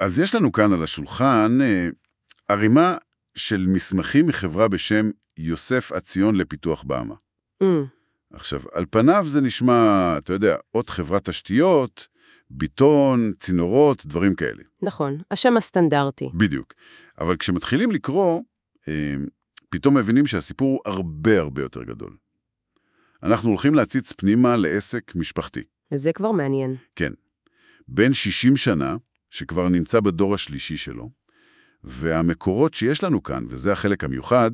אז יש לנו כאן על השולחן ערימה של מסמכים מחברה בשם יוסף עציון לפיתוח בעמה. עכשיו, על פניו זה נשמע, אתה יודע, עוד חברת תשתיות, ביטון, צינורות, דברים כאלה. נכון, השם הסטנדרטי. בדיוק. אבל כשמתחילים לקרוא, פתאום מבינים שהסיפור הוא הרבה הרבה יותר גדול. אנחנו הולכים להציץ פנימה לעסק משפחתי. וזה כבר מעניין. כן. בין 60 שנה, שכבר נמצא בדור השלישי שלו, והמקורות שיש לנו כאן, וזה החלק המיוחד,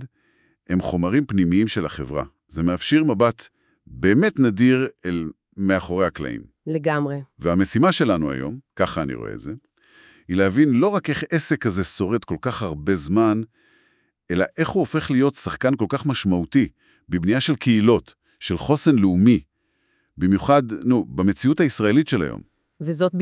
הם חומרים פנימיים של החברה. זה מאפשר מבט באמת נדיר אל מאחורי הקלעים. לגמרי. והמשימה שלנו היום, ככה אני רואה את זה, היא להבין לא רק איך עסק כזה שורד כל כך הרבה זמן, אלא איך הוא הופך להיות שחקן כל כך משמעותי, בבנייה של קהילות, של חוסן לאומי, במיוחד, במציאות הישראלית של היום. וזאת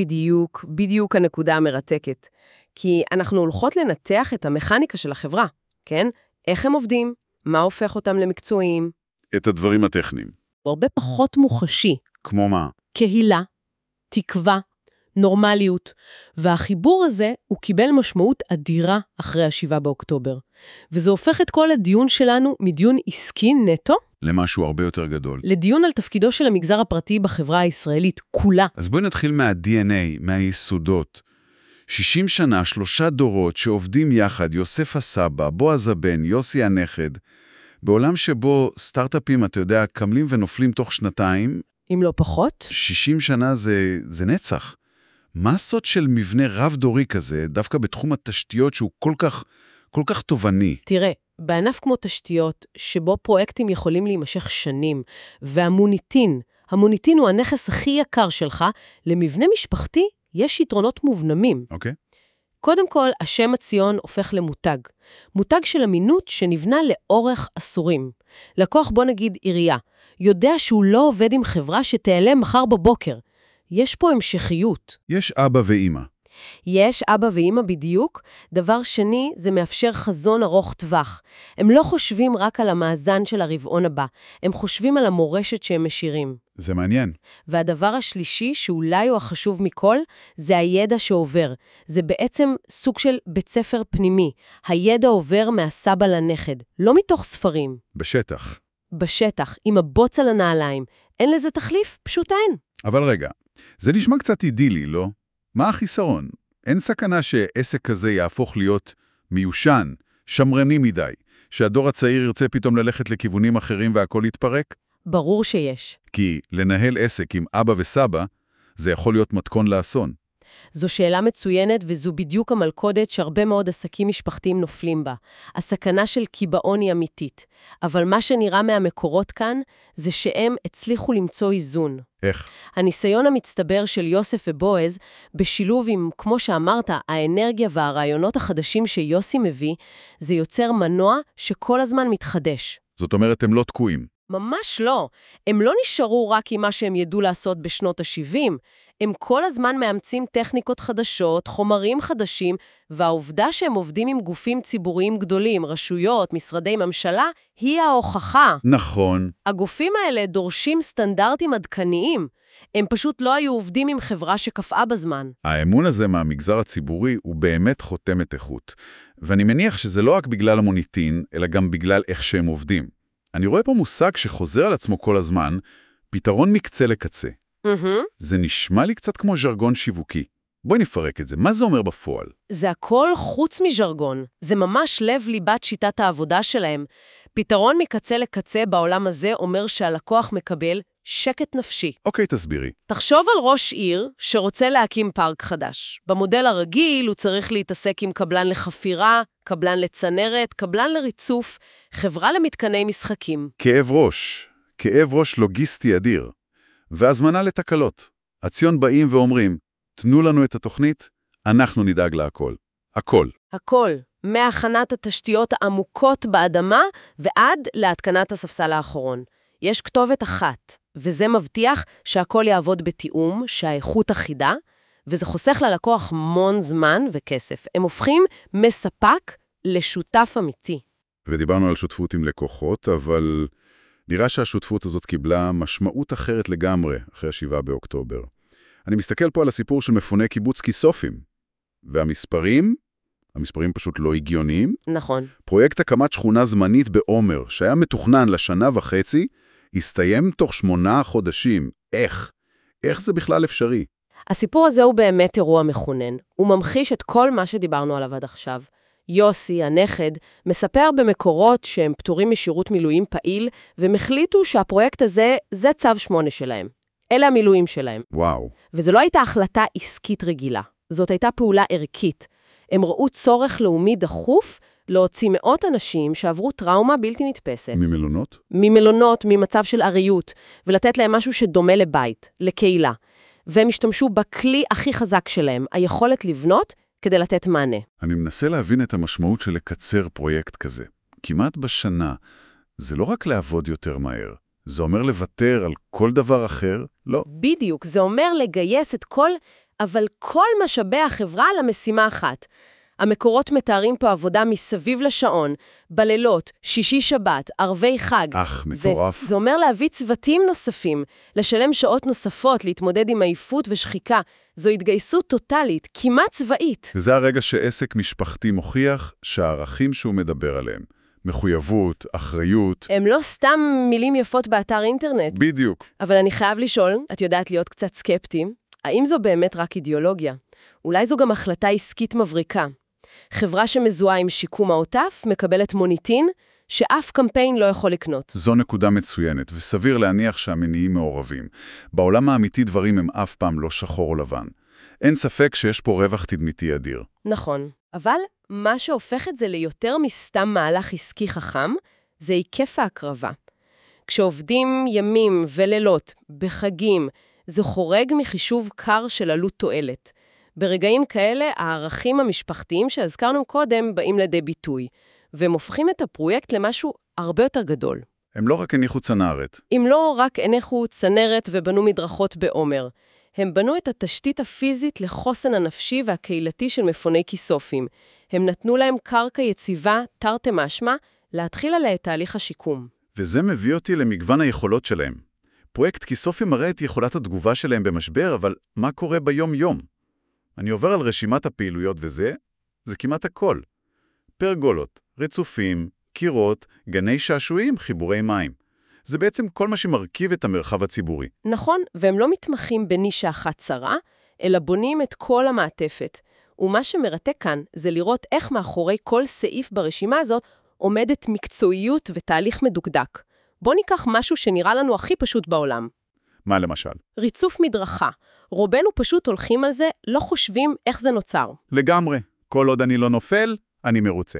בדיוק הנקודה המרתקת. כי אנחנו הולכות לנתח את המכניקה של החברה, כן? איך הם עובדים, מה הופך אותם למקצועיים. את הדברים הטכניים. הרבה פחות מוחשי. כמו מה? קהילה, תקווה, נורמליות, והחיבור הזה הוא קיבל משמעות אדירה אחרי ה7 באוקטובר. וזה הופך את כל הדיון שלנו מדיון עסקי נטו, למשהו הרבה יותר גדול. לדיון על תפקידו של המגזר הפרטי בחברה הישראלית כולה. אז בואי נתחיל מה-DNA, מהיסודות. 60 שנה, 3 דורות שעובדים יחד, יוסף הסבא, בועז הבן, יוסי הנכד, בעולם שבו סטארט-אפים, אתה יודע, קמלים ונופלים תוך שנתיים. אם לא פחות. 60 שנה זה נצח. מה הסוד של מבנה רב-דורי כזה, דווקא בתחום התשתיות שהוא כל כך תובעני? תראה, בענף כמו תשתיות, שבו פרויקטים יכולים להימשך שנים, והמוניטין הוא הנכס הכי יקר שלך, למבנה משפחתי יש יתרונות מובנמים. אוקיי. קודם כל, השם עציון הופך למותג. מותג של אמינות שנבנה לאורך עשורים. לקוח, בוא נגיד עירייה, יודע שהוא לא עובד עם חברה שתיעלם מחר בבוקר. יש פה המשכיות. יש אבא ואמא. יש אבא ואמא בדיוק. דבר שני, זה מאפשר חזון ארוך טווח. הם לא חושבים רק על המאזן של הרבעון הבא, הם חושבים על המורשת שהם משאירים. זה מעניין. והדבר השלישי, שאולי הוא החשוב מכל, זה הידע שעובר. זה בעצם סוג של בית ספר פנימי. הידע עובר מהסבא לנכד, לא מתוך ספרים. בשטח, עם הבוץ על הנעליים. אין לזה תחליף? פשוט אין. אבל רגע, זה נשמע קצת אידילי, לא? מה החיסרון? אין סכנה שעסק כזה יהפוך להיות מיושן, שמרני מדי, שהדור הצעיר ירצה פתאום ללכת לכיוונים אחרים והכל יתפרק? ברור שיש. כי לנהל עסק עם אבא וסבא, זה יכול להיות מתכון לאסון. זו שאלה מצוינת, וזו בדיוק המלכודת שהרבה מאוד עסקים משפחתיים נופלים בה. הסכנה של קיבעון היא אמיתית. אבל מה שנראה מהמקורות כאן, זה שהם הצליחו למצוא איזון. איך? הניסיון המצטבר של יוסף ובועז, בשילוב עם, כמו שאמרת, האנרגיה והרעיונות החדשים שיוסי מביא, זה יוצר מנוע שכל הזמן מתחדש. זאת אומרת, הם לא תקועים. ממש לא. הם לא נשארו רק עם מה שהם ידעו לעשות בשנות ה-70. הם כל הזמן מאמצים טכניקות חדשות, חומרים חדשים, והעובדה שהם עובדים עם גופים ציבוריים גדולים, רשויות, משרדי ממשלה, היא ההוכחה. נכון. הגופים האלה דורשים סטנדרטים עדכניים. הם פשוט לא היו עובדים עם חברה שקפאה בזמן. האמון הזה מהמגזר הציבורי הוא באמת חותמת איכות. ואני מניח שזה לא רק בגלל המוניטין, אלא גם בגלל איך שהם עובדים. אני רואה פה מושג שחוזר על עצמו כל הזמן, פתרון מקצה לקצה. זה נשמע לי קצת כמו ז'רגון שיווקי. בואי נפרק את זה. מה זה אומר בפועל? זה הכל חוץ מז'רגון. זה ממש לב ליבת שיטת העבודה שלהם. פתרון מקצה לקצה בעולם הזה אומר שהלקוח מקבל שקט נפשי. אוקיי, תסבירי. תחשוב על ראש עיר שרוצה להקים פארק חדש. במודל הרגיל הוא צריך להתעסק עם קבלן לחפירה, קבלן לצנרת, קבלן לריצוף, חברה למתקני משחקים. כאב ראש לוגיסטי אדיר. והזמנה לתקלות. עציון באים ואומרים, תנו לנו את התוכנית, אנחנו נדאג להכל. הכל. מהכנת התשתיות העמוקות באדמה ועד להתקנת הספסל האחרון. יש כתובת אחת, וזה מבטיח שהכל יעבוד בתיאום, שהאיכות אחידה, וזה חוסך ללקוח המון זמן וכסף. הם הופכים מספק לשותף אמיתי. ודיברנו על שותפות עם לקוחות, אבל נראה שהשותפות הזאת קיבלה משמעות אחרת לגמרי אחרי ה7 באוקטובר. אני מסתכל פה על הסיפור של מפוני קיבוץ כיסופים. והמספרים? המספרים פשוט לא הגיוניים. נכון. פרויקט הקמת שכונה זמנית בעומר, שהיה מתוכנן לשנה וחצי, הסתיים תוך 8 חודשים. איך? איך זה בכלל אפשרי? הסיפור הזה הוא באמת אירוע מכונן. הוא ממחיש את כל מה שדיברנו עליו עד עכשיו. יוסי, הנכד, מספר במקורות שהם פטורים משירות מילואים פעיל, והם החליטו שהפרויקט הזה, זה צו 8 שלהם. אלה המילואים שלהם. וואו. וזו לא הייתה החלטה עסקית רגילה. זאת הייתה פעולה ערכית. הם ראו צורך לאומי דחוף להוציא מאות אנשים שעברו טראומה בלתי נתפסת. ממלונות? ממלונות, ממצב של עריות, ולתת להם משהו שדומה לבית, לקהילה. והם השתמשו בכלי הכי חזק שלהם, היכולת לבנות כדי לתת מענה. אני מנסה להבין את המשמעות של לקצר פרויקט כזה. כמעט בשנה, זה לא רק לעבוד יותר מהר. זה אומר לוותר על כל דבר אחר? לא. בדיוק, זה אומר לגייס את כל משאבי החברה למשימה אחת. המקורות מתארים פה עבודה מסביב לשעון, בלילות, שישי שבת, ערבי חג. מטורף. וזה אומר להביא צוותים נוספים, לשלם שעות נוספות, להתמודד עם עייפות ושחיקה. זו התגייסות טוטלית, כמעט צבאית. וזה הרגע שעסק משפחתי מוכיח שהערכים שהוא מדבר עליהם, מחויבות, אחריות. הם לא סתם מילים יפות באתר אינטרנט. בדיוק. אבל אני חייב לשאול, את יודעת להיות קצת סקפטיים, האם זו באמת רק אידיאולוגיה? אולי זו גם החלטה עסקית מבריקה. חברה שמזוהה עם שיקום העוטף מקבלת מוניטין שאף קמפיין לא יכול לקנות. זו נקודה מצוינת, וסביר להניח שהמניעים מעורבים. בעולם האמיתי דברים הם אף פעם לא שחור או לבן. אין ספק שיש פה רווח תדמיתי אדיר. נכון, אבל מה שהופך את זה ליותר מסתם מהלך עסקי חכם, זה היקף ההקרבה. כשעובדים ימים ולילות, בחגים, זה חורג מחישוב קר של עלות תועלת. ברגעים כאלה, הערכים המשפחתיים שהזכרנו קודם באים לידי ביטוי, והם הופכים את הפרויקט למשהו הרבה יותר גדול. הם לא רק הניחו צנרת. הם לא רק הניחו צנרת ובנו מדרכות בעומר. הם בנו את התשתית הפיזית לחוסן הנפשי והקהילתי של מפוני כיסופים. הם נתנו להם קרקע יציבה, תרתי משמע, להתחיל עליה את תהליך השיקום. וזה מביא אותי למגוון היכולות שלהם. פרויקט כיסופים מראה את יכולת התגובה שלהם במשבר, אבל מה קורה ביום-יום? אני עובר על רשימת הפעילויות וזה כמעט הכל. פרגולות, רצופים, קירות, גני שעשועים, חיבורי מים. זה בעצם כל מה שמרכיב את המרחב הציבורי. נכון, והם לא מתמחים בנישה אחת צרה, אלא בונים את כל המעטפת. ומה שמרתק כאן זה לראות איך מאחורי כל סעיף ברשימה הזאת עומדת מקצועיות ותהליך מדוקדק. בוא ניקח משהו שנראה לנו הכי פשוט בעולם. מה למשל? ריצוף מדרכה. רובנו פשוט הולכים על זה, לא חושבים איך זה נוצר. לגמרי. כל עוד אני לא נופל, אני מרוצה.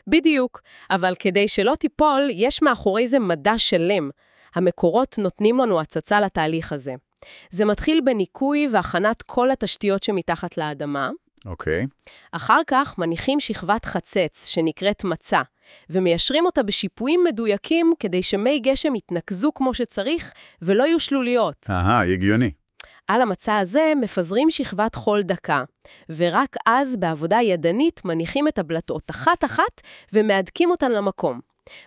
בדיוק, אבל כדי שלא תיפול, יש מאחורי זה מדע שלם. המקורות נותנים לנו הצצה לתהליך הזה. זה מתחיל בניקוי והכנת כל התשתיות שמתחת לאדמה. אוקיי. אחר כך מניחים שכבת חצץ שנקראת מצה, ומיישרים אותה בשיפועים מדויקים כדי שמי גשם יתנקזו כמו שצריך ולא יהיו שלוליות. הגיוני. על המצע הזה מפזרים שכבת חול דקה, ורק אז בעבודה ידנית מניחים את הבלטות אחת-אחת ומהדקים אותן למקום.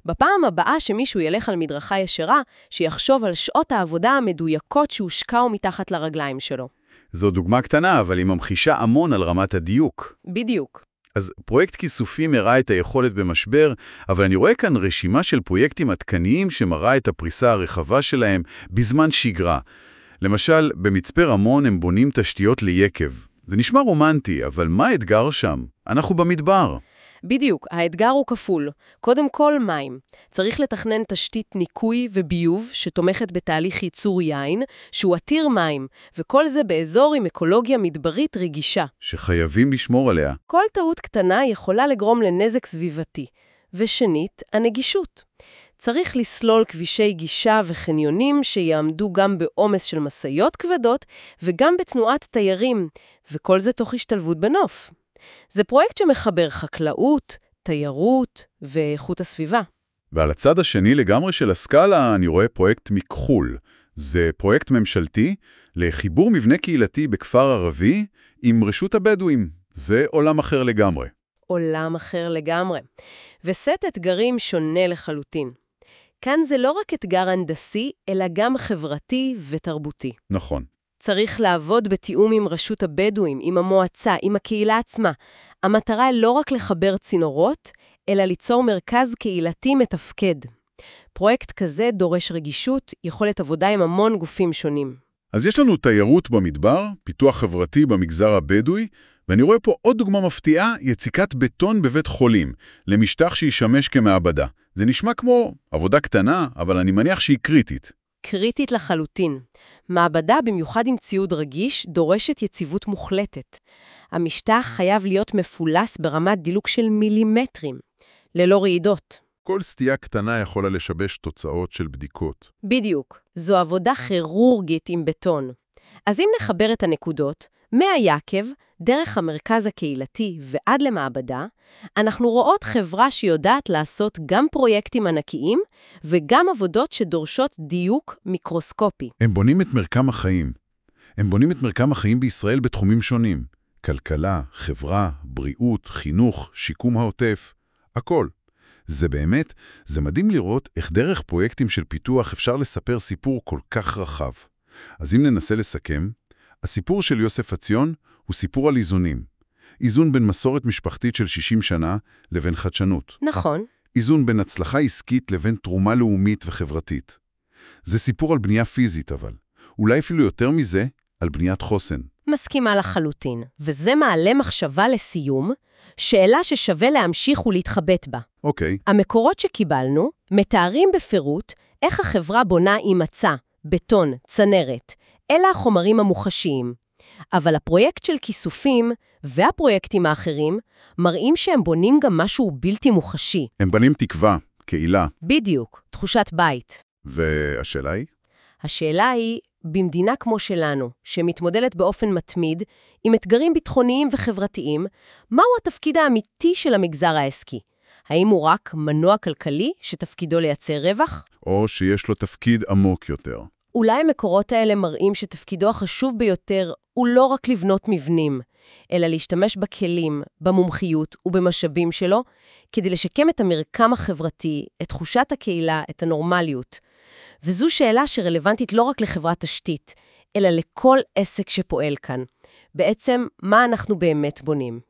בפעם הבאה שמישהו ילך על מדרכה ישרה, שיחשוב על שעות העבודה המדויקות שהושקעו מתחת לרגליים שלו. זו דוגמה קטנה, אבל היא ממחישה המון על רמת הדיוק. בדיוק. אז פרויקט כיסופים הראה את היכולת במשבר, אבל אני רואה כאן רשימה של פרויקטים עדכניים שמראה את הפריסה הרחבה שלהם בזמן שגרה. למשל, במצפה רמון הם בונים תשתיות ליקב. זה נשמע רומנטי, אבל מה האתגר שם? אנחנו במדבר. בדיוק, האתגר הוא כפול. קודם כל, מים. צריך לתכנן תשתית ניקוי וביוב שתומכת בתהליך ייצור יין, שהוא עתיר מים, וכל זה באזור עם אקולוגיה מדברית רגישה. שחייבים לשמור עליה. כל טעות קטנה יכולה לגרום לנזק סביבתי. ושנית, הנגישות. צריך לסלול כבישי גישה וחניונים שיעמדו גם בעומס של מסעיות כבדות וגם בתנועת תיירים, וכל זה תוך השתלבות בנוף. זה פרויקט שמחבר חקלאות, תיירות ואיכות הסביבה. ועל הצד השני לגמרי של הסקאלה אני רואה פרויקט מכחול. זה פרויקט ממשלתי לחיבור מבנה קהילתי בכפר ערבי עם רשות הבדואים. זה עולם אחר לגמרי. עולם אחר לגמרי. וסט אתגרים שונה לחלוטין. כאן זה לא רק אתגר הנדסי, אלא גם חברתי ותרבותי. נכון. צריך לעבוד בתיאום עם רשות הבדואים, עם המועצה, עם הקהילה עצמה. המטרה היא לא רק לחבר צינורות, אלא ליצור מרכז קהילתי מתפקד. פרויקט כזה דורש רגישות, יכולת עבודה עם המון גופים שונים. אז יש לנו תיירות במדבר, פיתוח חברתי במגזר הבדואי, ואני רואה פה עוד דוגמה מפתיעה, יציקת בטון בבית חולים, למשטח שישמש כמעבדה. זה נשמע כמו עבודה קטנה, אבל אני מניח שהיא קריטית. קריטית לחלוטין. מעבדה, במיוחד עם ציוד רגיש, דורשת יציבות מוחלטת. המשטח חייב להיות מפולס ברמת דילוק של מילימטרים, ללא רעידות. כל סטייה קטנה יכולה לשבש תוצאות של בדיקות. בדיוק. זו עבודה כירורגית עם בטון. אז אם נחבר את הנקודות, מהיקב, דרך המרכז הקהילתי ועד למעבדה, אנחנו רואות חברה שיודעת לעשות גם פרויקטים ענקיים וגם עבודות שדורשות דיוק מיקרוסקופי. הם בונים את מרקם החיים. הם בונים את מרקם החיים בישראל בתחומים שונים. כלכלה, חברה, בריאות, חינוך, שיקום העוטף, הכל. זה מדהים לראות איך דרך פרויקטים של פיתוח אפשר לספר סיפור כל כך רחב. אז אם ננסה לסכם, הסיפור של יוסף עציון הוא סיפור על איזונים. איזון בין מסורת משפחתית של 60 שנה לבין חדשנות. נכון. איזון בין הצלחה עסקית לבין תרומה לאומית וחברתית. זה סיפור על בנייה פיזית אבל. אולי אפילו יותר מזה, על בניית חוסן. מסכימה לחלוטין, וזה מעלה מחשבה לסיום, שאלה ששווה להמשיך ולהתחבט בה. אוקיי. המקורות שקיבלנו מתארים בפירוט איך החברה בונה עם מצע, בטון, צנרת. אלה החומרים המוחשיים. אבל הפרויקט של כיסופים והפרויקטים האחרים מראים שהם בונים גם משהו בלתי מוחשי. הם בנים תקווה, קהילה. בדיוק, תחושת בית. והשאלה היא? השאלה היא, במדינה כמו שלנו, שמתמודדת באופן מתמיד, עם אתגרים ביטחוניים וחברתיים, מהו התפקיד האמיתי של המגזר העסקי? האם הוא רק מנוע כלכלי שתפקידו לייצר רווח? או שיש לו תפקיד עמוק יותר. אולי המקורות האלה מראים שתפקידו החשוב ביותר הוא לא רק לבנות מבנים, אלא להשתמש בכלים, במומחיות ובמשאבים שלו, כדי לשקם את המרקם החברתי, את תחושת הקהילה, את הנורמליות. וזו שאלה שרלוונטית לא רק לחברת תשתית, אלא לכל עסק שפועל כאן. בעצם, מה אנחנו באמת בונים?